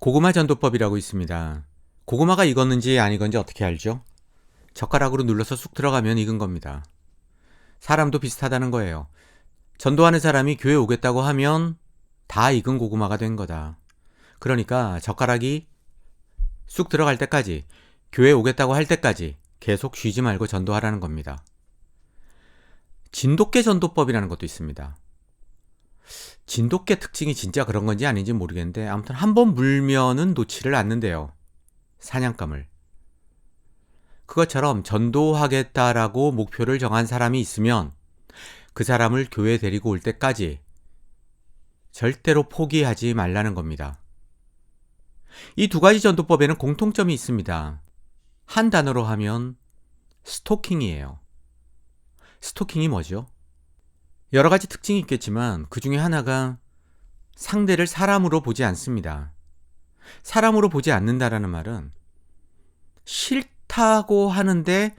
고구마 전도법이라고 있습니다. 고구마가 익었는지 안 익었는지 어떻게 알죠? 젓가락으로 눌러서 쑥 들어가면 익은 겁니다. 사람도 비슷하다는 거예요. 전도하는 사람이 교회 오겠다고 하면 다 익은 고구마가 된 거다. 그러니까 젓가락이 쑥 들어갈 때까지, 교회 오겠다고 할 때까지 계속 쉬지 말고 전도하라는 겁니다. 진돗개 전도법이라는 것도 있습니다. 진돗개 특징이 진짜 그런 건지 아닌지 모르겠는데 아무튼 한번 물면은 놓지를 않는데요. 사냥감을. 그것처럼 전도하겠다라고 목표를 정한 사람이 있으면 그 사람을 교회에 데리고 올 때까지 절대로 포기하지 말라는 겁니다. 이 두 가지 전도법에는 공통점이 있습니다. 한 단어로 하면 스토킹이에요. 스토킹이 뭐죠? 여러 가지 특징이 있겠지만 그 중에 하나가 상대를 사람으로 보지 않습니다. 사람으로 보지 않는다라는 말은 싫다고 하는데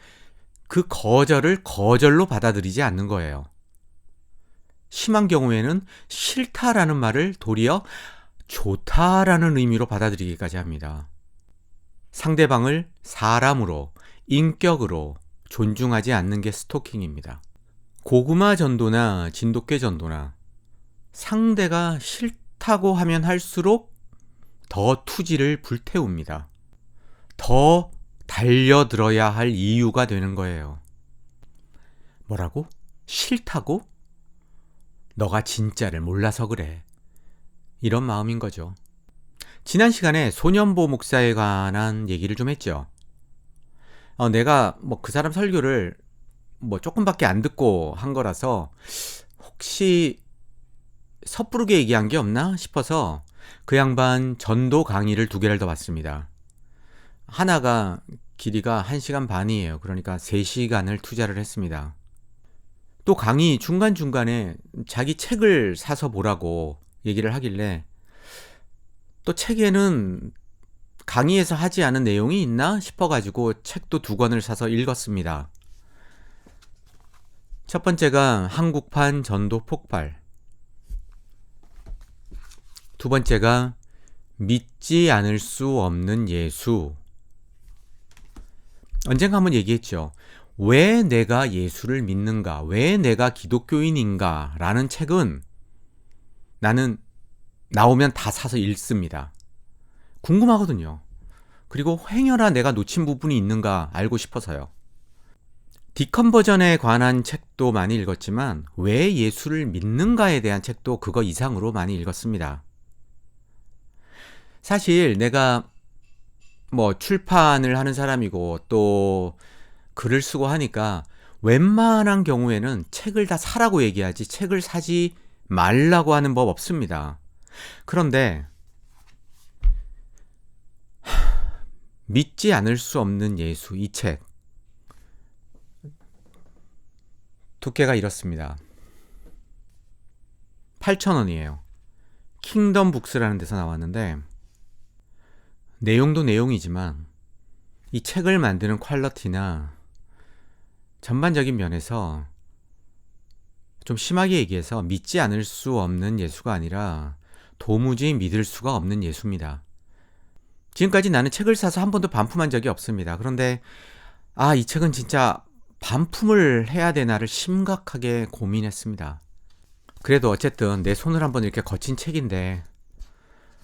그 거절을 거절로 받아들이지 않는 거예요. 심한 경우에는 싫다라는 말을 도리어 좋다라는 의미로 받아들이기까지 합니다. 상대방을 사람으로, 인격으로 존중하지 않는 게 스토킹입니다. 고구마 전도나 진돗개 전도나 상대가 싫다고 하면 할수록 더 투지를 불태웁니다. 더 달려들어야 할 이유가 되는 거예요. 뭐라고? 싫다고? 너가 진짜를 몰라서 그래. 이런 마음인 거죠. 지난 시간에 소년보 목사에 관한 얘기를 좀 했죠. 내가 그 사람 설교를 조금밖에 안 듣고 한 거라서 혹시 섣부르게 얘기한 게 없나 싶어서 그 양반 전도 강의를 2개를 더 봤습니다. 하나가 길이가 1시간 반이에요. 그러니까 3시간을 투자를 했습니다. 또 강의 중간중간에 자기 책을 사서 보라고 얘기를 하길래 또 책에는 강의에서 하지 않은 내용이 있나 싶어가지고 책도 2권을 사서 읽었습니다. 첫 번째가 한국판 전도 폭발, 두 번째가 믿지 않을 수 없는 예수. 언젠가 한번 얘기했죠. 왜 내가 예수를 믿는가? 왜 내가 기독교인인가? 라는 책은 나는 나오면 다 사서 읽습니다. 궁금하거든요. 그리고 행여나 내가 놓친 부분이 있는가 알고 싶어서요. 디컨버전에 관한 책도 많이 읽었지만 왜 예수를 믿는가에 대한 책도 그거 이상으로 많이 읽었습니다. 사실 내가 출판을 하는 사람이고 또 글을 쓰고 하니까 웬만한 경우에는 책을 다 사라고 얘기하지 책을 사지 말라고 하는 법 없습니다. 그런데 믿지 않을 수 없는 예수, 이 책 두께가 이렇습니다. 8,000원이에요. 킹덤 북스라는 데서 나왔는데 내용도 내용이지만 이 책을 만드는 퀄리티나 전반적인 면에서 좀 심하게 얘기해서 믿지 않을 수 없는 예수가 아니라 도무지 믿을 수가 없는 예수입니다. 지금까지 나는 책을 사서 한 번도 반품한 적이 없습니다. 그런데 이 책은 진짜 반품을 해야 되나를 심각하게 고민했습니다. 그래도 어쨌든 내 손을 한번 이렇게 거친 책인데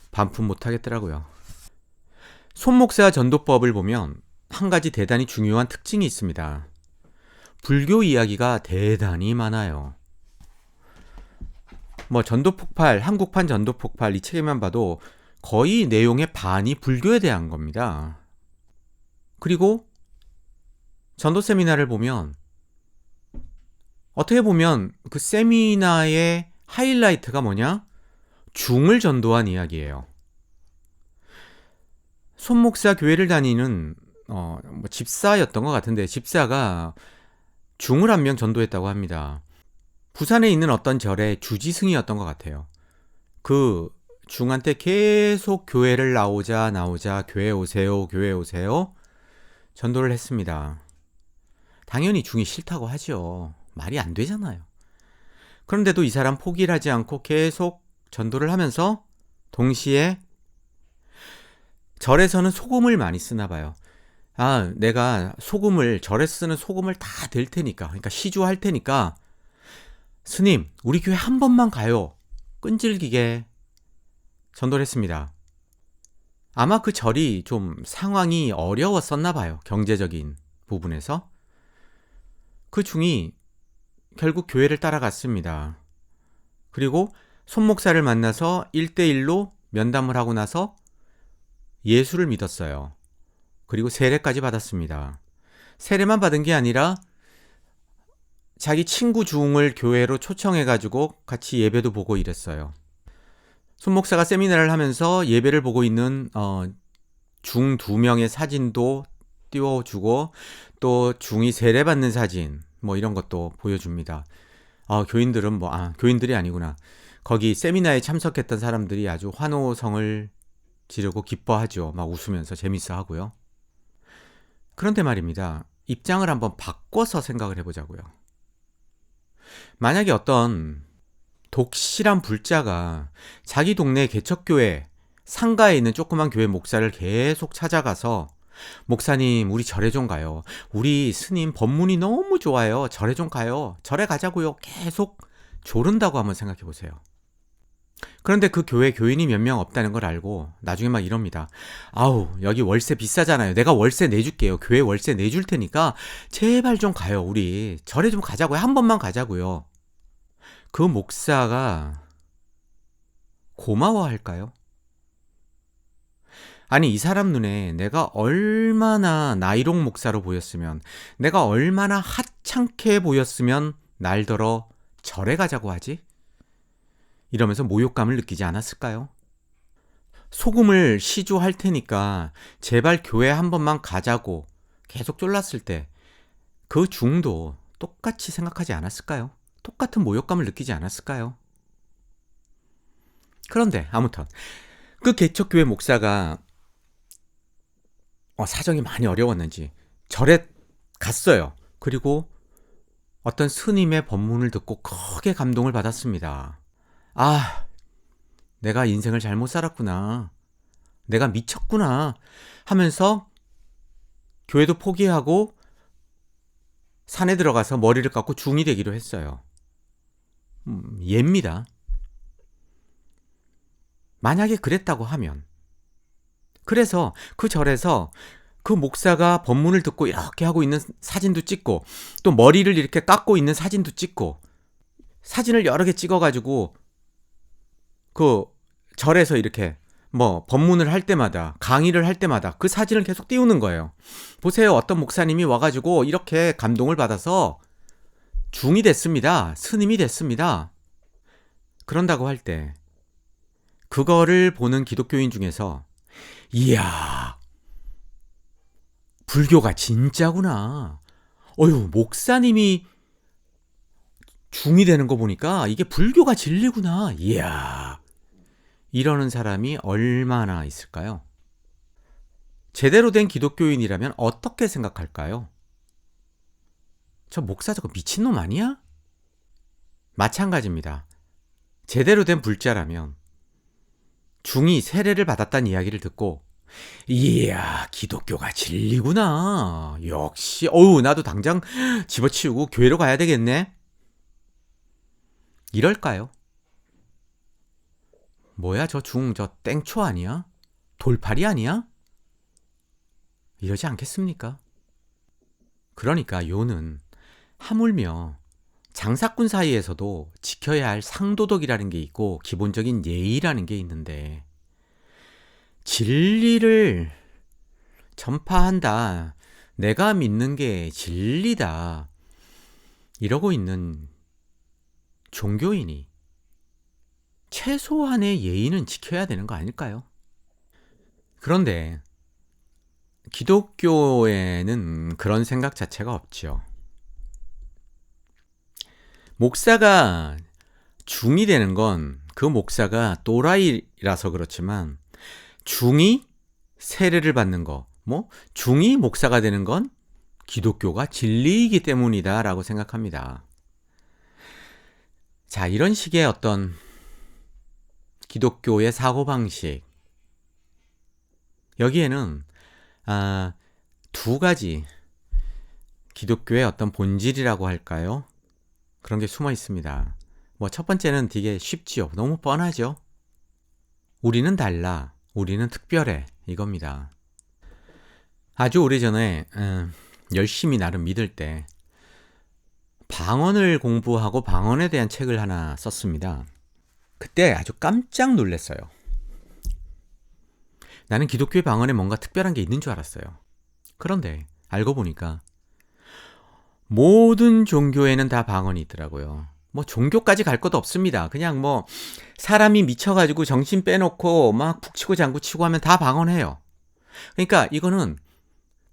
반품 못 하겠더라고요. 손목사 전도법을 보면 한 가지 대단히 중요한 특징이 있습니다. 불교 이야기가 대단히 많아요. 전도폭발, 한국판 전도폭발 이 책에만 봐도 거의 내용의 반이 불교에 대한 겁니다. 그리고 전도 세미나를 보면 어떻게 보면 그 세미나의 하이라이트가 뭐냐? 중을 전도한 이야기예요. 손목사 교회를 다니는 집사였던 것 같은데 집사가 중을 1명 전도했다고 합니다. 부산에 있는 어떤 절의 주지승이었던 것 같아요. 그 중한테 계속 교회를 나오자 교회 오세요 전도를 했습니다. 당연히 중이 싫다고 하죠. 말이 안 되잖아요. 그런데도 이 사람 포기를 하지 않고 계속 전도를 하면서 동시에 절에서는 소금을 많이 쓰나 봐요. 아, 내가 소금을, 절에서 쓰는 소금을 다 댈 테니까, 그러니까 시주할 테니까, 스님, 우리 교회 한 번만 가요. 끈질기게 전도를 했습니다. 아마 그 절이 좀 상황이 어려웠었나 봐요. 경제적인 부분에서. 그 중이 결국 교회를 따라갔습니다. 그리고 손목사를 만나서 1대1로 면담을 하고 나서 예수를 믿었어요. 그리고 세례까지 받았습니다. 세례만 받은 게 아니라 자기 친구 중을 교회로 초청해가지고 같이 예배도 보고 이랬어요. 손목사가 세미나를 하면서 예배를 보고 있는 중 2명의 사진도 띄워주고 또 중이 세례받는 사진 뭐 이런 것도 보여줍니다. 교인들은 교인들이 아니구나. 거기 세미나에 참석했던 사람들이 아주 환호성을 지르고 기뻐하죠. 막 웃으면서 재밌어 하고요. 그런데 말입니다. 입장을 한번 바꿔서 생각을 해보자고요. 만약에 어떤 독실한 불자가 자기 동네 개척교회 상가에 있는 조그만 교회 목사를 계속 찾아가서 목사님 우리 절에 좀 가요. 우리 스님 법문이 너무 좋아요. 절에 좀 가요. 절에 가자고요. 계속 조른다고 한번 생각해 보세요. 그런데 그 교회 교인이 몇 명 없다는 걸 알고 나중에 막 이럽니다. 아우 여기 월세 비싸잖아요. 내가 월세 내줄게요. 교회 월세 내줄 테니까 제발 좀 가요. 우리 절에 좀 가자고요. 한 번만 가자고요. 그 목사가 고마워할까요? 아니 이 사람 눈에 내가 얼마나 나이롱 목사로 보였으면, 내가 얼마나 하찮게 보였으면 날더러 절에 가자고 하지? 이러면서 모욕감을 느끼지 않았을까요? 소금을 시주할 테니까 제발 교회 한 번만 가자고 계속 쫄랐을 때 그 중도 똑같이 생각하지 않았을까요? 똑같은 모욕감을 느끼지 않았을까요? 그런데 아무튼 그 개척교회 목사가 사정이 많이 어려웠는지 절에 갔어요. 그리고 어떤 스님의 법문을 듣고 크게 감동을 받았습니다. 아, 내가 인생을 잘못 살았구나. 내가 미쳤구나 하면서 교회도 포기하고 산에 들어가서 머리를 깎고 중이 되기로 했어요. 예입니다. 만약에 그랬다고 하면, 그래서 그 절에서 그 목사가 법문을 듣고 이렇게 하고 있는 사진도 찍고 또 머리를 이렇게 깎고 있는 사진도 찍고 사진을 여러 개 찍어가지고 그 절에서 이렇게 법문을 할 때마다 강의를 할 때마다 그 사진을 계속 띄우는 거예요. 보세요. 어떤 목사님이 와가지고 이렇게 감동을 받아서 중이 됐습니다. 스님이 됐습니다. 그런다고 할 때 그거를 보는 기독교인 중에서 이야 불교가 진짜구나. 목사님이 중이 되는 거 보니까 이게 불교가 진리구나. 이야 이러는 사람이 얼마나 있을까요? 제대로 된 기독교인이라면 어떻게 생각할까요? 저 목사 저거 미친놈 아니야? 마찬가지입니다. 제대로 된 불자라면 중이 세례를 받았다는 이야기를 듣고 이야 기독교가 진리구나. 역시 나도 당장 집어치우고 교회로 가야 되겠네. 이럴까요? 뭐야 저 땡초 아니야? 돌팔이 아니야? 이러지 않겠습니까? 그러니까 요는 하물며 장사꾼 사이에서도 지켜야 할 상도덕이라는 게 있고 기본적인 예의라는 게 있는데 진리를 전파한다. 내가 믿는 게 진리다. 이러고 있는 종교인이 최소한의 예의는 지켜야 되는 거 아닐까요? 그런데 기독교에는 그런 생각 자체가 없죠. 목사가 중이 되는 건 그 목사가 또라이라서 그렇지만 중이 세례를 받는 거, 중이 목사가 되는 건 기독교가 진리이기 때문이다 라고 생각합니다. 자, 이런 식의 어떤 기독교의 사고방식, 여기에는 두 가지 기독교의 어떤 본질이라고 할까요? 그런 게 숨어 있습니다. 뭐 첫 번째는 되게 쉽지요. 너무 뻔하죠. 우리는 달라. 우리는 특별해. 이겁니다. 아주 오래전에 열심히 나름 믿을 때 방언을 공부하고 방언에 대한 책을 하나 썼습니다. 그때 아주 깜짝 놀랐어요. 나는 기독교의 방언에 뭔가 특별한 게 있는 줄 알았어요. 그런데 알고 보니까 모든 종교에는 다 방언이 있더라고요. 뭐 종교까지 갈 것도 없습니다. 그냥 뭐 사람이 미쳐가지고 정신 빼놓고 막 북치고 장구치고 하면 다 방언해요. 그러니까 이거는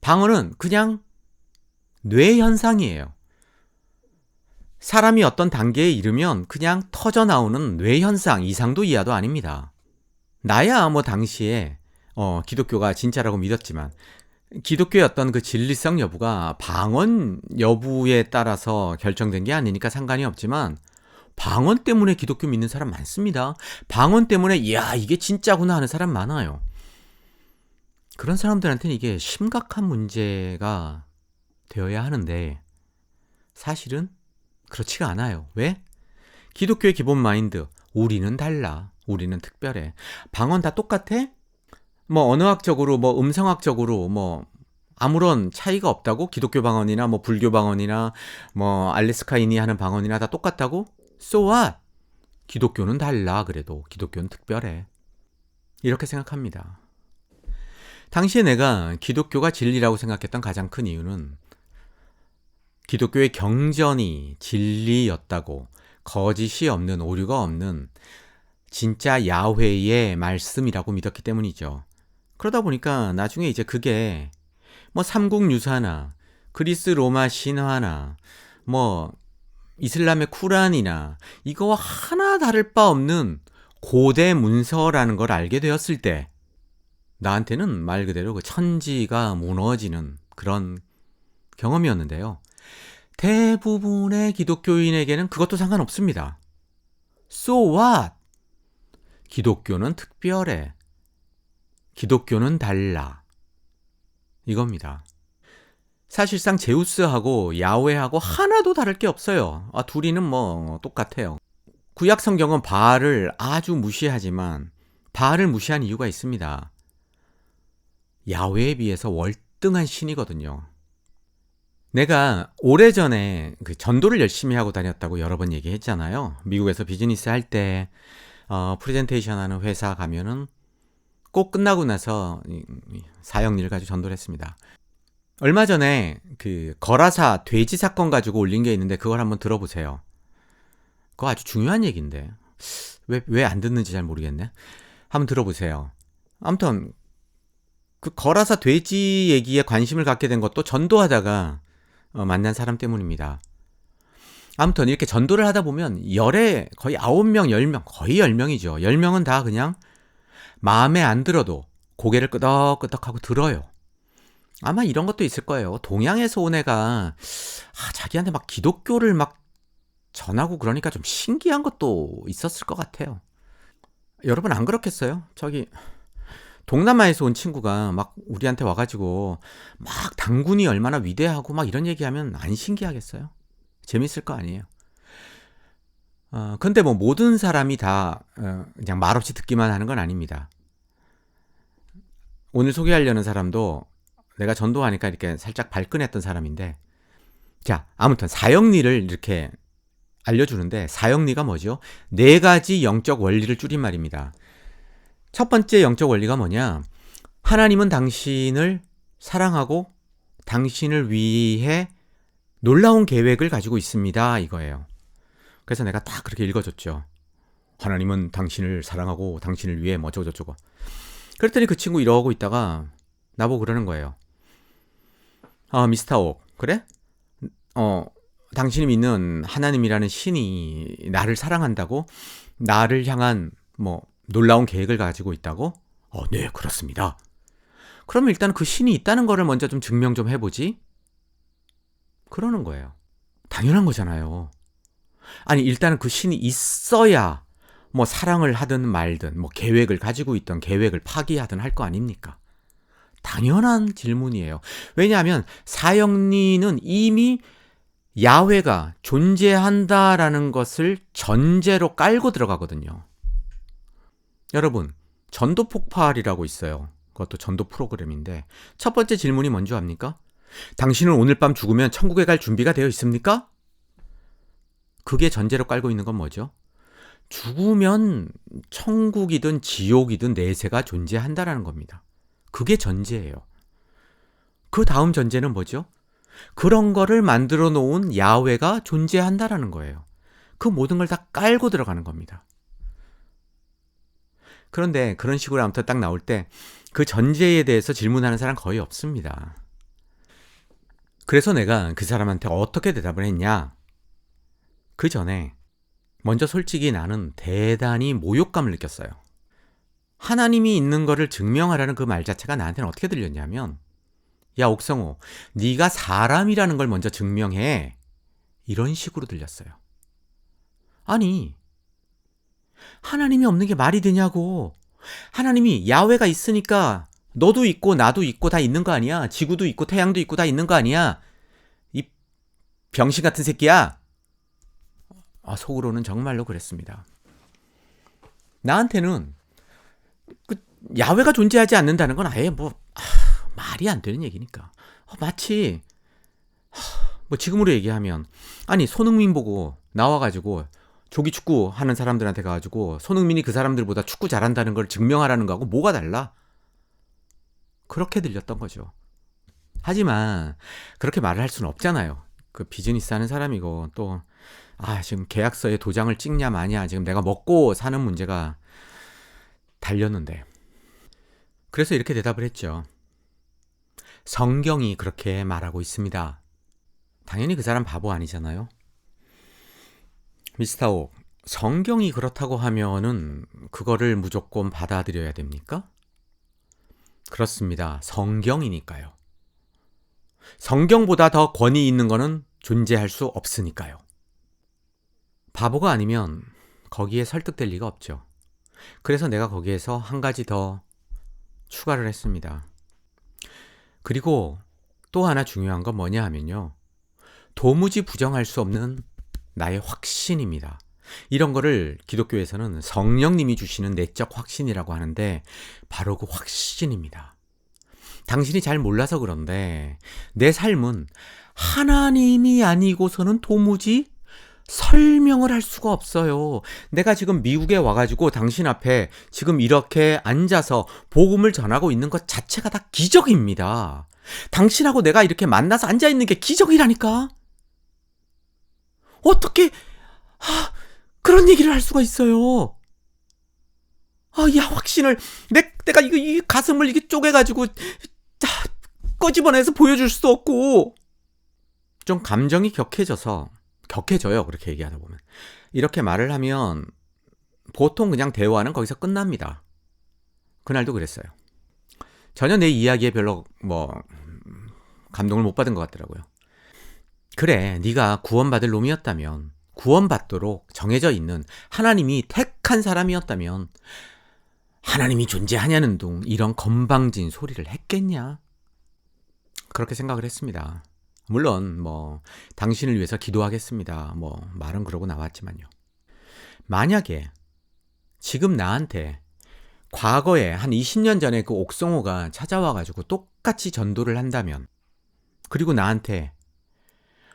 방언은 그냥 뇌 현상이에요. 사람이 어떤 단계에 이르면 그냥 터져 나오는 뇌 현상 이상도 이하도 아닙니다. 나야 뭐 당시에 기독교가 진짜라고 믿었지만 기독교의 어떤 그 진리성 여부가 방언 여부에 따라서 결정된 게 아니니까 상관이 없지만 방언 때문에 기독교 믿는 사람 많습니다. 방언 때문에 이야 이게 진짜구나 하는 사람 많아요. 그런 사람들한테는 이게 심각한 문제가 되어야 하는데 사실은 그렇지가 않아요. 왜? 기독교의 기본 마인드 우리는 달라. 우리는 특별해. 방언 다 똑같아? 뭐 언어학적으로 뭐 음성학적으로 뭐 아무런 차이가 없다고? 기독교 방언이나 뭐 불교 방언이나 뭐 알래스카인이 하는 방언이나 다 똑같다고? So what? 기독교는 달라. 그래도 기독교는 특별해. 이렇게 생각합니다. 당시에 내가 기독교가 진리라고 생각했던 가장 큰 이유는 기독교의 경전이 진리였다고, 거짓이 없는, 오류가 없는 진짜 야훼의 말씀이라고 믿었기 때문이죠. 그러다 보니까 나중에 이제 그게 뭐 삼국유사나 그리스 로마 신화나 뭐 이슬람의 쿠란이나 이거와 하나 다를 바 없는 고대 문서라는 걸 알게 되었을 때 나한테는 말 그대로 그 천지가 무너지는 그런 경험이었는데요. 대부분의 기독교인에게는 그것도 상관없습니다. So what? 기독교는 특별해. 기독교는 달라. 이겁니다. 사실상 제우스하고 야훼하고 하나도 다를 게 없어요. 둘이는 뭐 똑같아요. 구약 성경은 바알을 아주 무시하지만 바알을 무시한 이유가 있습니다. 야훼에 비해서 월등한 신이거든요. 내가 오래전에 그 전도를 열심히 하고 다녔다고 여러 번 얘기했잖아요. 미국에서 비즈니스 할 때 프레젠테이션 하는 회사 가면은 꼭 끝나고 나서 사형리를 가지고 전도를 했습니다. 얼마 전에 그 거라사 돼지 사건 가지고 올린 게 있는데 그걸 한번 들어보세요. 그거 아주 중요한 얘기인데 왜 안 듣는지 잘 모르겠네. 한번 들어보세요. 아무튼 그 거라사 돼지 얘기에 관심을 갖게 된 것도 전도하다가 만난 사람 때문입니다. 아무튼 이렇게 전도를 하다 보면 열에 거의 9명, 10명, 거의 10명이죠. 10명은 다 그냥 마음에 안 들어도 고개를 끄덕끄덕하고 들어요. 아마 이런 것도 있을 거예요. 동양에서 온 애가 자기한테 막 기독교를 막 전하고 그러니까 좀 신기한 것도 있었을 것 같아요. 여러분 안 그렇겠어요? 저기 동남아에서 온 친구가 막 우리한테 와가지고 막 당군이 얼마나 위대하고 막 이런 얘기하면 안 신기하겠어요? 재밌을 거 아니에요. 근데 뭐 모든 사람이 다 그냥 말없이 듣기만 하는 건 아닙니다. 오늘 소개하려는 사람도 내가 전도하니까 이렇게 살짝 발끈했던 사람인데, 자, 아무튼 사형리를 이렇게 알려주는데 사형리가 뭐죠? 4가지 영적 원리를 줄임말입니다. 첫 번째 영적 원리가 뭐냐? 하나님은 당신을 사랑하고 당신을 위해 놀라운 계획을 가지고 있습니다. 이거예요. 그래서 내가 딱 그렇게 읽어줬죠. 하나님은 당신을 사랑하고 당신을 위해 뭐 저쩌고. 그랬더니 그 친구 이러고 있다가 나보고 그러는 거예요. 미스터 옥, 그래? 당신이 믿는 하나님이라는 신이 나를 사랑한다고? 나를 향한 뭐 놀라운 계획을 가지고 있다고? 네, 그렇습니다. 그럼 일단 그 신이 있다는 거를 먼저 좀 증명 좀 해보지? 그러는 거예요. 당연한 거잖아요. 아니, 일단은 그 신이 있어야 뭐 사랑을 하든 말든 뭐 계획을 가지고 있던 계획을 파기하든 할 거 아닙니까? 당연한 질문이에요. 왜냐하면 사형리는 이미 야훼가 존재한다라는 것을 전제로 깔고 들어가거든요. 여러분, 전도 폭발이라고 있어요. 그것도 전도 프로그램인데 첫 번째 질문이 뭔지 압니까? 당신은 오늘 밤 죽으면 천국에 갈 준비가 되어 있습니까? 그게 전제로 깔고 있는 건 뭐죠? 죽으면 천국이든 지옥이든 내세가 존재한다라는 겁니다. 그게 전제예요. 그 다음 전제는 뭐죠? 그런 거를 만들어 놓은 야훼가 존재한다라는 거예요. 그 모든 걸 다 깔고 들어가는 겁니다. 그런데 그런 식으로 아무튼 딱 나올 때 그 전제에 대해서 질문하는 사람 거의 없습니다. 그래서 내가 그 사람한테 어떻게 대답을 했냐? 그 전에 먼저 솔직히 나는 대단히 모욕감을 느꼈어요. 하나님이 있는 거를 증명하라는 그 말 자체가 나한테는 어떻게 들렸냐면, 야 옥성호, 네가 사람이라는 걸 먼저 증명해. 이런 식으로 들렸어요. 아니, 하나님이 없는 게 말이 되냐고. 하나님이 야훼가 있으니까 너도 있고 나도 있고 다 있는 거 아니야? 지구도 있고 태양도 있고 다 있는 거 아니야? 이 병신 같은 새끼야. 속으로는 정말로 그랬습니다. 나한테는 그 야훼가 존재하지 않는다는 건 아예 말이 안 되는 얘기니까. 마치 지금으로 얘기하면, 아니 손흥민 보고 나와가지고 조기 축구 하는 사람들한테 가가지고 손흥민이 그 사람들보다 축구 잘한다는 걸 증명하라는 거하고 뭐가 달라? 그렇게 들렸던 거죠. 하지만 그렇게 말을 할 수는 없잖아요. 그 비즈니스 하는 사람이고 또 지금 계약서에 도장을 찍냐 마냐, 지금 내가 먹고 사는 문제가 달렸는데. 그래서 이렇게 대답을 했죠. 성경이 그렇게 말하고 있습니다. 당연히 그 사람 바보 아니잖아요. 미스터 옥, 성경이 그렇다고 하면은 그거를 무조건 받아들여야 됩니까? 그렇습니다. 성경이니까요. 성경보다 더 권위 있는 거는 존재할 수 없으니까요. 바보가 아니면 거기에 설득될 리가 없죠. 그래서 내가 거기에서 한 가지 더 추가를 했습니다. 그리고 또 하나 중요한 건 뭐냐 하면요. 도무지 부정할 수 없는 나의 확신입니다. 이런 거를 기독교에서는 성령님이 주시는 내적 확신이라고 하는데 바로 그 확신입니다. 당신이 잘 몰라서 그런데 내 삶은 하나님이 아니고서는 도무지 설명을 할 수가 없어요. 내가 지금 미국에 와가지고 당신 앞에 지금 이렇게 앉아서 복음을 전하고 있는 것 자체가 다 기적입니다. 당신하고 내가 이렇게 만나서 앉아있는 게 기적이라니까. 어떻게 그런 얘기를 할 수가 있어요? 야, 확신을 내가 이 가슴을 이게 쪼개가지고 꺼집어내서 보여줄 수도 없고. 좀 감정이 격해져요. 그렇게 얘기하다 보면. 이렇게 말을 하면 보통 그냥 대화는 거기서 끝납니다. 그날도 그랬어요. 전혀 내 이야기에 별로 감동을 못 받은 것 같더라고요. 그래, 네가 구원받을 놈이었다면, 구원받도록 정해져 있는 하나님이 택한 사람이었다면 하나님이 존재하냐는 둥 이런 건방진 소리를 했겠냐? 그렇게 생각을 했습니다. 물론 당신을 위해서 기도하겠습니다. 말은 그러고 나왔지만요. 만약에 지금 나한테 과거에 한 20년 전에 그 옥성호가 찾아와가지고 똑같이 전도를 한다면, 그리고 나한테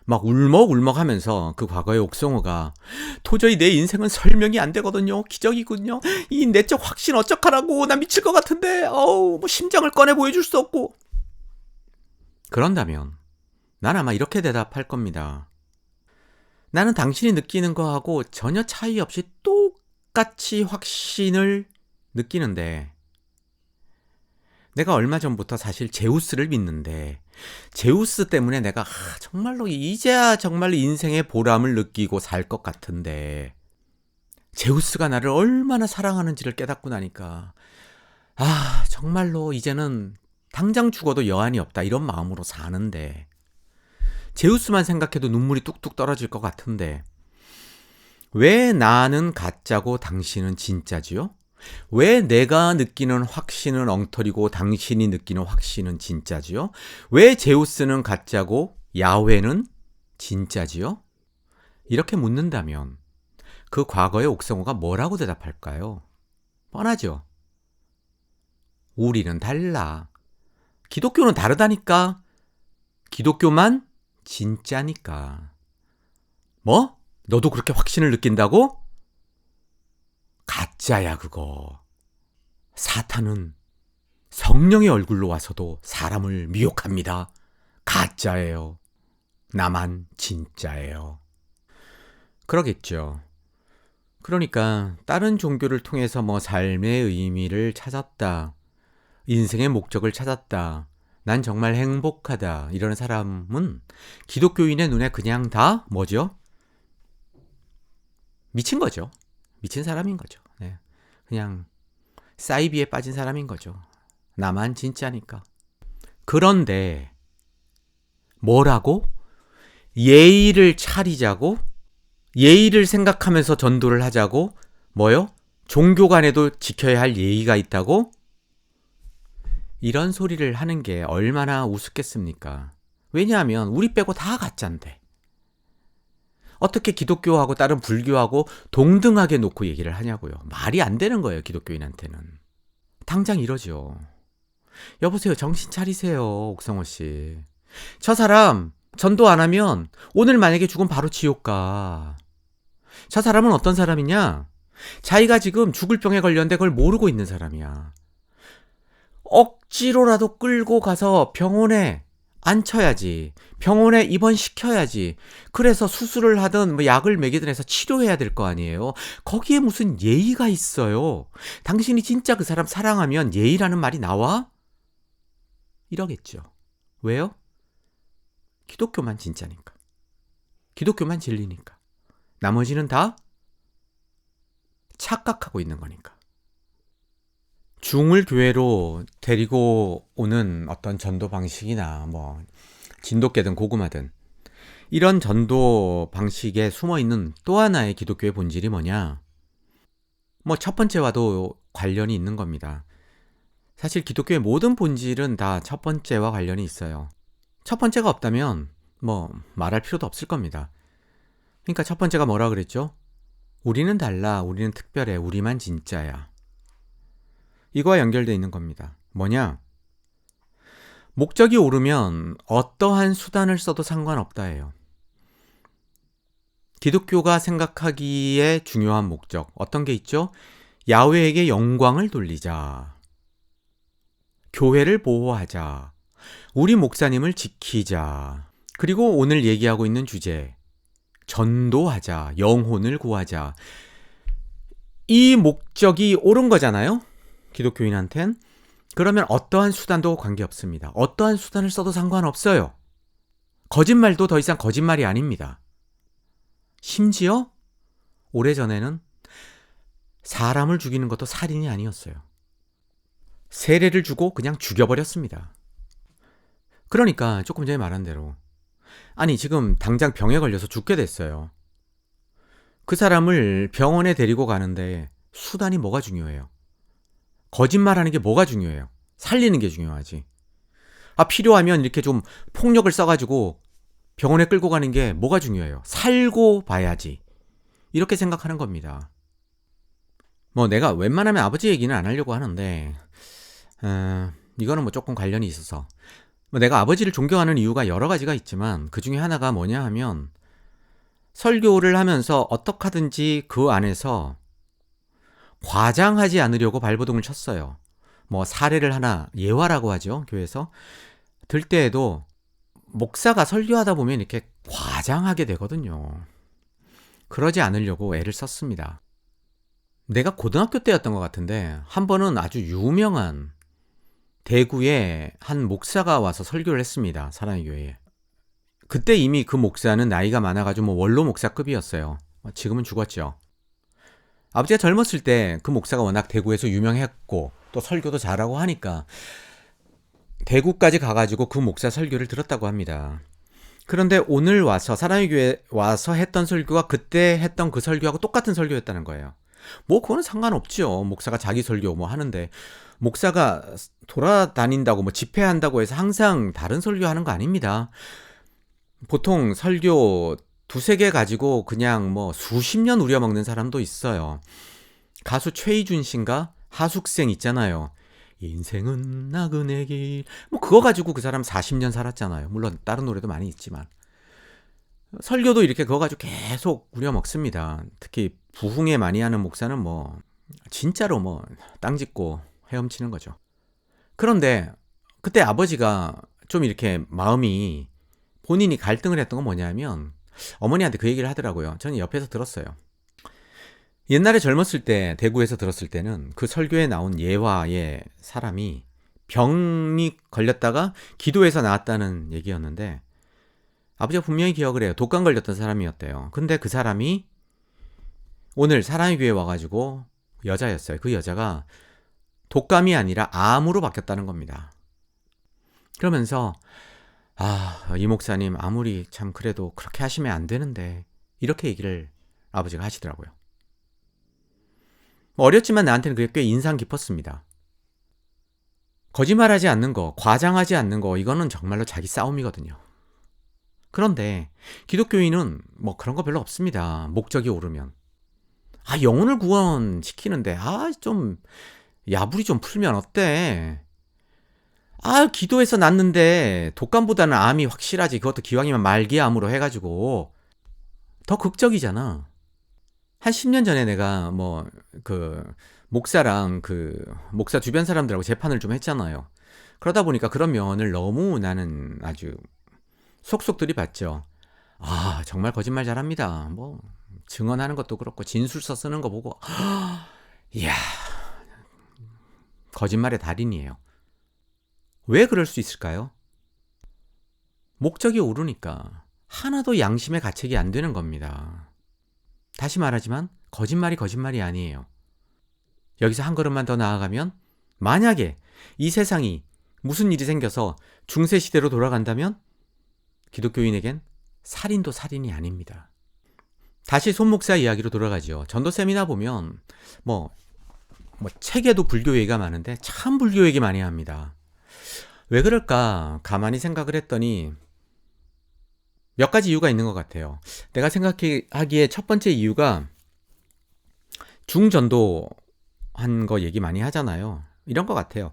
막 울먹울먹 하면서 그 과거의 옥성호가 도저히 내 인생은 설명이 안 되거든요. 기적이군요. 이 내적 확신 어쩌라고. 나 미칠 것 같은데. 심장을 꺼내 보여줄 수 없고. 그런다면 난 아마 이렇게 대답할 겁니다. 나는 당신이 느끼는 거하고 전혀 차이 없이 똑같이 확신을 느끼는데, 내가 얼마 전부터 사실 제우스를 믿는데 제우스 때문에 내가 정말로 이제야 정말로 인생의 보람을 느끼고 살 것 같은데, 제우스가 나를 얼마나 사랑하는지를 깨닫고 나니까 정말로 이제는 당장 죽어도 여한이 없다 이런 마음으로 사는데, 제우스만 생각해도 눈물이 뚝뚝 떨어질 것 같은데 왜 나는 가짜고 당신은 진짜지요? 왜 내가 느끼는 확신은 엉터리고 당신이 느끼는 확신은 진짜지요? 왜 제우스는 가짜고 야훼는 진짜지요? 이렇게 묻는다면 그 과거의 옥성호가 뭐라고 대답할까요? 뻔하죠. 우리는 달라. 기독교는 다르다니까. 기독교만 진짜니까. 뭐? 너도 그렇게 확신을 느낀다고? 가짜야 그거. 사탄은 성령의 얼굴로 와서도 사람을 미혹합니다. 가짜예요. 나만 진짜예요. 그러겠죠. 그러니까 다른 종교를 통해서 뭐 삶의 의미를 찾았다. 인생의 목적을 찾았다. 난 정말 행복하다. 이런 사람은 기독교인의 눈에 그냥 다 뭐죠? 미친 거죠. 미친 사람인 거죠. 네. 그냥 사이비에 빠진 사람인 거죠. 나만 진짜니까. 그런데 뭐라고? 예의를 차리자고? 예의를 생각하면서 전도를 하자고? 뭐요? 종교 간에도 지켜야 할 예의가 있다고? 이런 소리를 하는 게 얼마나 우습겠습니까? 왜냐하면 우리 빼고 다 가짜인데. 어떻게 기독교하고 다른 불교하고 동등하게 놓고 얘기를 하냐고요. 말이 안 되는 거예요, 기독교인한테는. 당장 이러죠. 여보세요, 정신 차리세요, 옥성호 씨. 저 사람 전도 안 하면 오늘 만약에 죽으면 바로 지옥 가. 저 사람은 어떤 사람이냐? 자기가 지금 죽을 병에 걸렸는데 그걸 모르고 있는 사람이야. 억지로라도 끌고 가서 병원에 앉혀야지. 병원에 입원시켜야지. 그래서 수술을 하든 뭐 약을 먹이든 해서 치료해야 될 거 아니에요. 거기에 무슨 예의가 있어요. 당신이 진짜 그 사람 사랑하면 예의라는 말이 나와? 이러겠죠. 왜요? 기독교만 진짜니까. 기독교만 진리니까. 나머지는 다 착각하고 있는 거니까. 중을 교회로 데리고 오는 어떤 전도 방식이나 뭐 진돗개든 고구마든 이런 전도 방식에 숨어있는 또 하나의 기독교의 본질이 뭐냐? 뭐 첫 번째와도 관련이 있는 겁니다. 사실 기독교의 모든 본질은 다 첫 번째와 관련이 있어요. 첫 번째가 없다면 뭐 말할 필요도 없을 겁니다. 그러니까 첫 번째가 뭐라 그랬죠? 우리는 달라, 우리는 특별해, 우리만 진짜야. 이거와 연결되어 있는 겁니다. 뭐냐? 목적이 옳으면 어떠한 수단을 써도 상관없다예요. 기독교가 생각하기에 중요한 목적, 어떤 게 있죠? 야훼에게 영광을 돌리자. 교회를 보호하자. 우리 목사님을 지키자. 그리고 오늘 얘기하고 있는 주제, 전도하자. 영혼을 구하자. 이 목적이 옳은 거잖아요? 기독교인한텐. 그러면 어떠한 수단도 관계없습니다. 어떠한 수단을 써도 상관없어요. 거짓말도 더 이상 거짓말이 아닙니다. 심지어 오래전에는 사람을 죽이는 것도 살인이 아니었어요. 세례를 주고 그냥 죽여버렸습니다. 그러니까 조금 전에 말한 대로, 아니 지금 당장 병에 걸려서 죽게 됐어요. 그 사람을 병원에 데리고 가는데 수단이 뭐가 중요해요? 거짓말하는 게 뭐가 중요해요? 살리는 게 중요하지. 필요하면 이렇게 좀 폭력을 써가지고 병원에 끌고 가는 게 뭐가 중요해요? 살고 봐야지. 이렇게 생각하는 겁니다. 뭐 내가 웬만하면 아버지 얘기는 안 하려고 하는데 이거는 뭐 조금 관련이 있어서, 뭐 내가 아버지를 존경하는 이유가 여러 가지가 있지만 그 중에 하나가 뭐냐 하면, 설교를 하면서 어떻게 하든지 그 안에서 과장하지 않으려고 발버둥을 쳤어요. 뭐 사례를 하나, 예화라고 하죠, 교회에서. 들 때에도 목사가 설교하다 보면 이렇게 과장하게 되거든요. 그러지 않으려고 애를 썼습니다. 내가 고등학교 때였던 것 같은데 한 번은 아주 유명한 대구에 한 목사가 와서 설교를 했습니다. 사랑의 교회에. 그때 이미 그 목사는 나이가 많아가지고 뭐 원로 목사급이었어요. 지금은 죽었죠. 아버지가 젊었을 때 그 목사가 워낙 대구에서 유명했고 또 설교도 잘하고 하니까 대구까지 가가지고 그 목사 설교를 들었다고 합니다. 그런데 오늘 와서 사랑의 교회 와서 했던 설교가 그때 했던 그 설교하고 똑같은 설교였다는 거예요. 뭐 그거는 상관없죠. 목사가 자기 설교 뭐 하는데 목사가 돌아다닌다고 뭐 집회한다고 해서 항상 다른 설교하는 거 아닙니다. 보통 설교 두세 개 가지고 그냥 뭐 수십 년 우려먹는 사람도 있어요. 가수 최희준 씨인가 하숙생 있잖아요. 인생은 나그네 길. 뭐 그거 가지고 그 사람 40년 살았잖아요. 물론 다른 노래도 많이 있지만. 설교도 이렇게 그거 가지고 계속 우려먹습니다. 특히 부흥회 많이 하는 목사는 뭐 진짜로 뭐 땅 짚고 헤엄치는 거죠. 그런데 그때 아버지가 좀 이렇게 마음이 본인이 갈등을 했던 건 뭐냐면 어머니한테 그 얘기를 하더라고요. 저는 옆에서 들었어요. 옛날에 젊었을 때 대구에서 들었을 때는 그 설교에 나온 예화의 사람이 병이 걸렸다가 기도해서 나았다는 얘기였는데 아버지가 분명히 기억을 해요. 독감 걸렸던 사람이었대요. 근데 그 사람이 오늘 사랑의 교회에 와가지고 여자였어요. 그 여자가 독감이 아니라 암으로 바뀌었다는 겁니다. 그러면서 이 목사님 아무리 참 그래도 그렇게 하시면 안 되는데 이렇게 얘기를 아버지가 하시더라고요. 어렸지만 나한테는 그게 꽤 인상 깊었습니다. 거짓말하지 않는 거, 과장하지 않는 거 이거는 정말로 자기 싸움이거든요. 그런데 기독교인은 뭐 그런 거 별로 없습니다. 목적이 오르면. 영혼을 구원시키는데 좀 야불이 좀 풀면 어때? 기도해서 낫는데 독감보다는 암이 확실하지. 그것도 기왕이면 말기암으로 해가지고 더 극적이잖아. 한 10년 전에 내가 목사랑 목사 주변 사람들하고 재판을 좀 했잖아요. 그러다 보니까 그런 면을 너무 나는 아주 속속 들이봤죠. 정말 거짓말 잘합니다. 뭐 증언하는 것도 그렇고 진술서 쓰는 거 보고 이야, 거짓말의 달인이에요. 왜 그럴 수 있을까요? 목적이 오르니까 하나도 양심의 가책이 안 되는 겁니다. 다시 말하지만 거짓말이 아니에요. 여기서 한 걸음만 더 나아가면 만약에 이 세상이 무슨 일이 생겨서 중세시대로 돌아간다면 기독교인에겐 살인도 살인이 아닙니다. 다시 손목사 이야기로 돌아가죠. 전도 세미나 보면 책에도 불교 얘기가 많은데 참 불교 얘기 많이 합니다. 왜 그럴까 가만히 생각을 했더니 몇 가지 이유가 있는 것 같아요. 내가 생각하기에 첫 번째 이유가 중전도한 거 얘기 많이 하잖아요. 이런 것 같아요.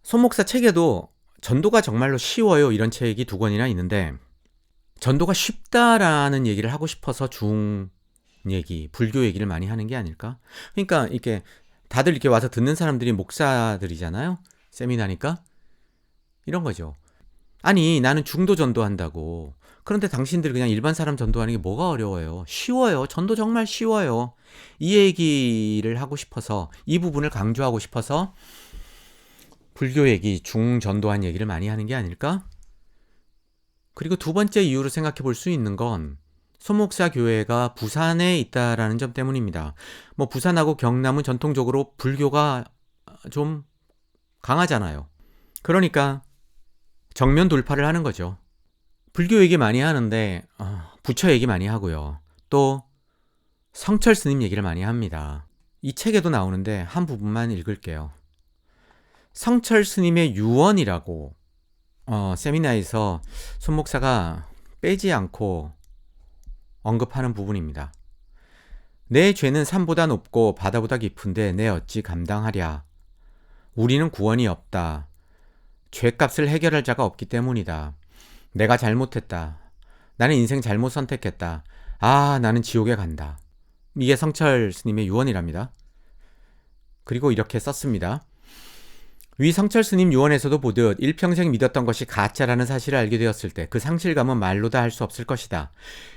손목사 책에도 전도가 정말로 쉬워요 이런 책이 2권이나 있는데 전도가 쉽다라는 얘기를 하고 싶어서 불교 얘기를 많이 하는 게 아닐까? 그러니까 이렇게 다들 이렇게 와서 듣는 사람들이 목사들이잖아요. 세미나니까 이런 거죠. 나는 중도 전도한다고. 그런데 당신들 그냥 일반 사람 전도하는 게 뭐가 어려워요? 쉬워요. 전도 정말 쉬워요. 이 얘기를 하고 싶어서 이 부분을 강조하고 싶어서 불교 얘기, 중전도한 얘기를 많이 하는 게 아닐까? 그리고 두 번째 이유로 생각해 볼 수 있는 건 손목사 교회가 부산에 있다라는 점 때문입니다. 부산하고 경남은 전통적으로 불교가 좀 강하잖아요. 그러니까 정면 돌파를 하는 거죠. 불교 얘기 많이 하는데 부처 얘기 많이 하고요. 또 성철 스님 얘기를 많이 합니다. 이 책에도 나오는데 한 부분만 읽을게요. 성철 스님의 유언이라고 세미나에서 손 목사가 빼지 않고 언급하는 부분입니다. 내 죄는 산보다 높고 바다보다 깊은데 내 어찌 감당하랴. 우리는 구원이 없다. 죄값을 해결할 자가 없기 때문이다. 내가 잘못했다. 나는 인생 잘못 선택했다. 나는 지옥에 간다. 이게 성철 스님의 유언이랍니다. 그리고 이렇게 썼습니다. 위 성철 스님 유언에서도 보듯 일평생 믿었던 것이 가짜라는 사실을 알게 되었을 때 그 상실감은 말로 다 할 수 없을 것이다.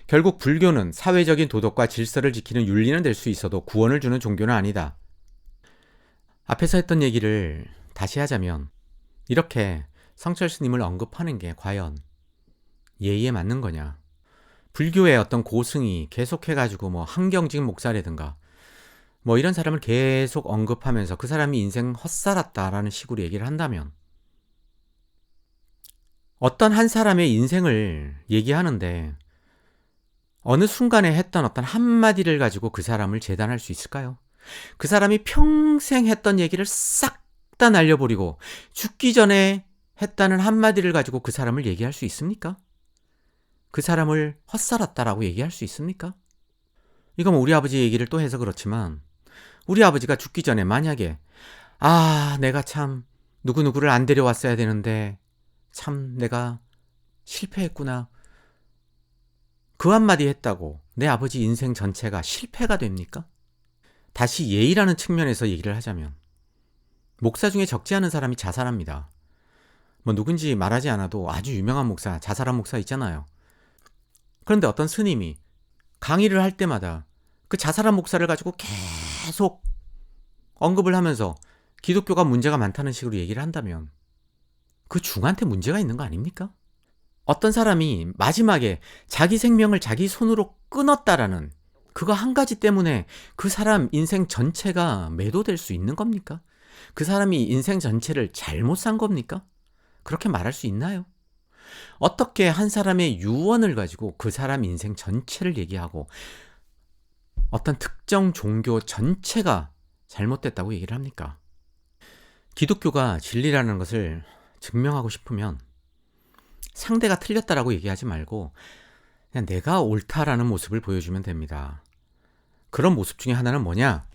결국 불교는 사회적인 도덕과 질서를 지키는 윤리는 될 수 있어도 구원을 주는 종교는 아니다. 앞에서 했던 얘기를 다시 하자면 이렇게 성철 스님을 언급하는 게 과연 예의에 맞는 거냐. 불교의 어떤 고승이 계속해가지고 한경직 목사라든가 이런 사람을 계속 언급하면서 그 사람이 인생 헛살았다라는 식으로 얘기를 한다면 어떤 한 사람의 인생을 얘기하는데 어느 순간에 했던 어떤 한마디를 가지고 그 사람을 재단할 수 있을까요? 그 사람이 평생 했던 얘기를 싹 다 날려버리고 죽기 전에 했다는 한마디를 가지고 그 사람을 얘기할 수 있습니까? 그 사람을 헛살았다라고 얘기할 수 있습니까? 이건 뭐 우리 아버지 얘기를 또 해서 그렇지만 우리 아버지가 죽기 전에 만약에 내가 참 누구누구를 안 데려왔어야 되는데 참 내가 실패했구나. 그 한마디 했다고 내 아버지 인생 전체가 실패가 됩니까? 다시 예의라는 측면에서 얘기를 하자면 목사 중에 적지 않은 사람이 자살합니다. 뭐 누군지 말하지 않아도 아주 유명한 목사, 자살한 목사 있잖아요. 그런데 어떤 스님이 강의를 할 때마다 그 자살한 목사를 가지고 계속 언급을 하면서 기독교가 문제가 많다는 식으로 얘기를 한다면 그 중한테 문제가 있는 거 아닙니까? 어떤 사람이 마지막에 자기 생명을 자기 손으로 끊었다라는 그거 한 가지 때문에 그 사람 인생 전체가 매도될 수 있는 겁니까? 그 사람이 인생 전체를 잘못 산 겁니까? 그렇게 말할 수 있나요? 어떻게 한 사람의 유언을 가지고 그 사람 인생 전체를 얘기하고 어떤 특정 종교 전체가 잘못됐다고 얘기를 합니까? 기독교가 진리라는 것을 증명하고 싶으면 상대가 틀렸다라고 얘기하지 말고 그냥 내가 옳다라는 모습을 보여주면 됩니다. 그런 모습 중에 하나는 뭐냐?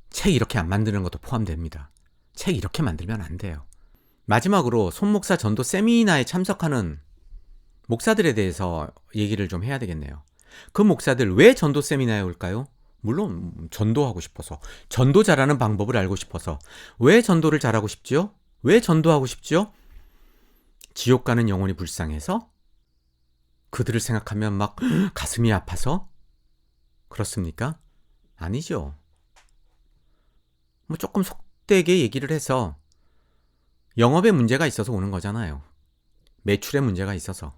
책 이렇게 안 만드는 것도 포함됩니다. 책 이렇게 만들면 안 돼요. 마지막으로 손목사 전도 세미나에 참석하는 목사들에 대해서 얘기를 좀 해야 되겠네요. 그 목사들 왜 전도 세미나에 올까요? 물론 전도하고 싶어서, 전도 잘하는 방법을 알고 싶어서. 왜 전도를 잘하고 싶지요? 왜 전도하고 싶지요? 지옥 가는 영혼이 불쌍해서? 그들을 생각하면 막 가슴이 아파서? 그렇습니까? 아니죠. 뭐 조금 속되게 얘기를 해서 영업에 문제가 있어서 오는 거잖아요. 매출에 문제가 있어서.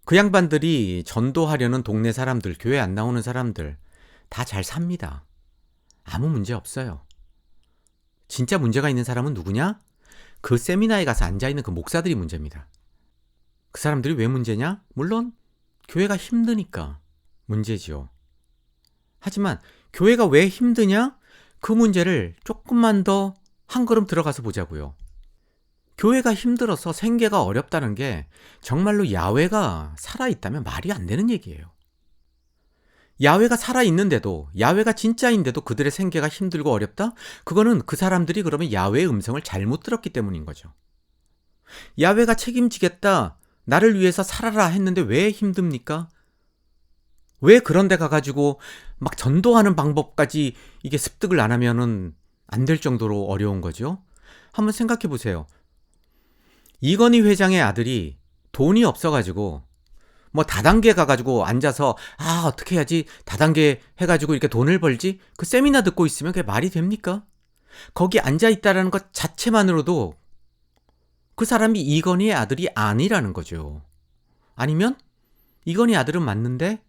그 양반들이 전도하려는 동네 사람들, 교회 안 나오는 사람들 다 잘 삽니다. 아무 문제 없어요. 진짜 문제가 있는 사람은 누구냐? 그 세미나에 가서 앉아있는 그 목사들이 문제입니다. 그 사람들이 왜 문제냐? 물론 교회가 힘드니까 문제지요. 하지만 교회가 왜 힘드냐? 그 문제를 조금만 더 한 걸음 들어가서 보자고요. 교회가 힘들어서 생계가 어렵다는 게 정말로 야훼가 살아있다면 말이 안 되는 얘기예요. 야훼가 살아있는데도, 야훼가 진짜인데도 그들의 생계가 힘들고 어렵다? 그거는 그 사람들이 그러면 야훼의 음성을 잘못 들었기 때문인 거죠. 야훼가 책임지겠다, 나를 위해서 살아라 했는데 왜 힘듭니까? 왜 그런 데 가가지고 막 전도하는 방법까지 이게 습득을 안 하면은 안 될 정도로 어려운 거죠? 한번 생각해 보세요. 이건희 회장의 아들이 돈이 없어가지고 뭐 다단계 가가지고 앉아서 어떻게 해야지 다단계 해가지고 이렇게 돈을 벌지? 그 세미나 듣고 있으면 그게 말이 됩니까? 거기 앉아있다라는 것 자체만으로도 그 사람이 이건희의 아들이 아니라는 거죠. 아니면 이건희 아들은 맞는데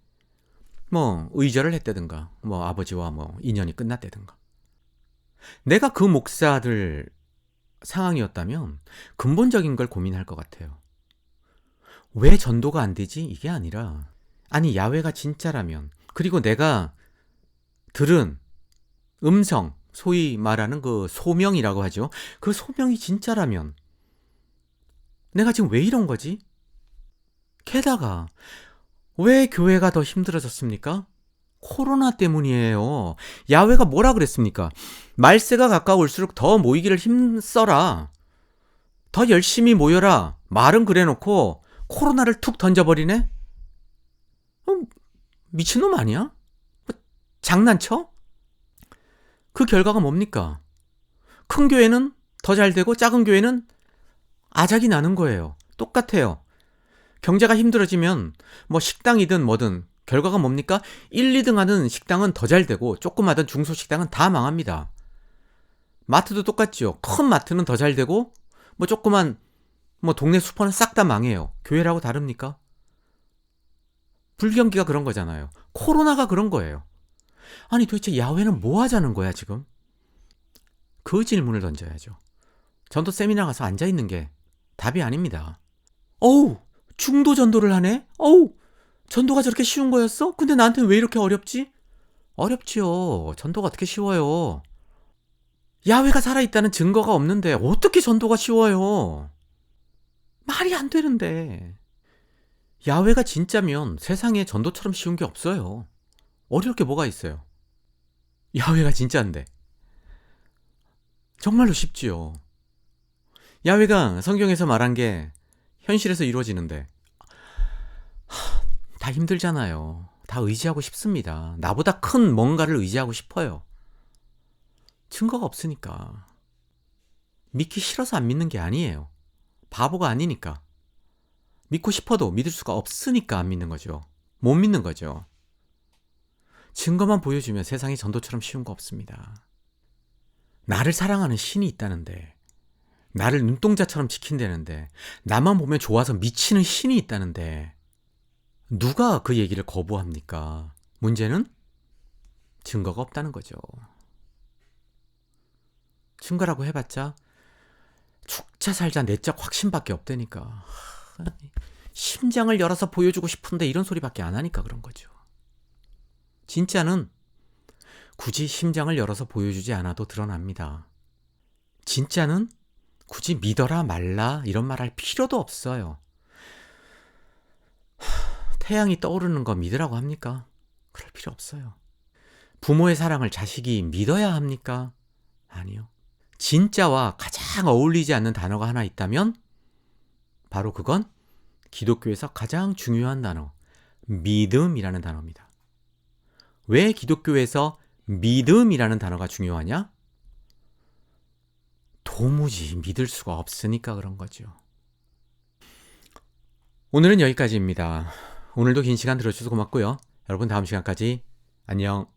뭐 의절을 했다든가 뭐 아버지와 뭐 인연이 끝났다든가. 내가 그 목사들 상황이었다면 근본적인 걸 고민할 것 같아요. 왜 전도가 안 되지? 이게 아니라 아니 야훼가 진짜라면, 그리고 내가 들은 음성, 소위 말하는 그 소명이라고 하죠. 그 소명이 진짜라면 내가 지금 왜 이런 거지? 게다가 왜 교회가 더 힘들어졌습니까? 코로나 때문이에요. 야훼가 뭐라 그랬습니까? 말세가 가까울수록 더 모이기를 힘써라. 더 열심히 모여라. 말은 그래놓고 코로나를 툭 던져버리네? 미친놈 아니야? 뭐, 장난쳐? 그 결과가 뭡니까? 큰 교회는 더 잘 되고 작은 교회는 아작이 나는 거예요. 똑같아요. 경제가 힘들어지면 뭐 식당이든 뭐든 결과가 뭡니까? 1, 2등 하는 식당은 더 잘 되고 조그마한 중소식당은 다 망합니다. 마트도 똑같죠. 큰 마트는 더 잘 되고 뭐 조그만 뭐 동네 슈퍼는 싹 다 망해요. 교회라고 다릅니까? 불경기가 그런 거잖아요. 코로나가 그런 거예요. 아니 도대체 야훼는 뭐 하자는 거야 지금? 그 질문을 던져야죠. 전도 세미나 가서 앉아있는 게 답이 아닙니다. 어우, 중도 전도를 하네? 어우, 전도가 저렇게 쉬운 거였어? 근데 나한테 왜 이렇게 어렵지? 어렵지요. 전도가 어떻게 쉬워요? 야훼가 살아있다는 증거가 없는데 어떻게 전도가 쉬워요? 말이 안 되는데. 야훼가 진짜면 세상에 전도처럼 쉬운 게 없어요. 어려울 게 뭐가 있어요? 야훼가 진짜인데. 정말로 쉽지요. 야훼가 성경에서 말한 게 현실에서 이루어지는데 다 힘들잖아요. 다 의지하고 싶습니다. 나보다 큰 뭔가를 의지하고 싶어요. 증거가 없으니까. 믿기 싫어서 안 믿는 게 아니에요. 바보가 아니니까. 믿고 싶어도 믿을 수가 없으니까 안 믿는 거죠. 못 믿는 거죠. 증거만 보여주면 세상에 전도처럼 쉬운 거 없습니다. 나를 사랑하는 신이 있다는데, 나를 눈동자처럼 지킨다는데, 나만 보면 좋아서 미치는 신이 있다는데, 누가 그 얘기를 거부합니까? 문제는 증거가 없다는 거죠. 증거라고 해봤자 죽자 살자 내적 확신밖에 없다니까. 심장을 열어서 보여주고 싶은데 이런 소리밖에 안 하니까 그런 거죠. 진짜는 굳이 심장을 열어서 보여주지 않아도 드러납니다. 진짜는 굳이 믿어라 말라 이런 말 할 필요도 없어요. 태양이 떠오르는 거 믿으라고 합니까? 그럴 필요 없어요. 부모의 사랑을 자식이 믿어야 합니까? 아니요. 진짜와 가장 어울리지 않는 단어가 하나 있다면 바로 그건 기독교에서 가장 중요한 단어, 믿음이라는 단어입니다. 왜 기독교에서 믿음이라는 단어가 중요하냐? 도무지 믿을 수가 없으니까 그런 거죠. 오늘은 여기까지입니다. 오늘도 긴 시간 들어주셔서 고맙고요. 여러분 다음 시간까지 안녕.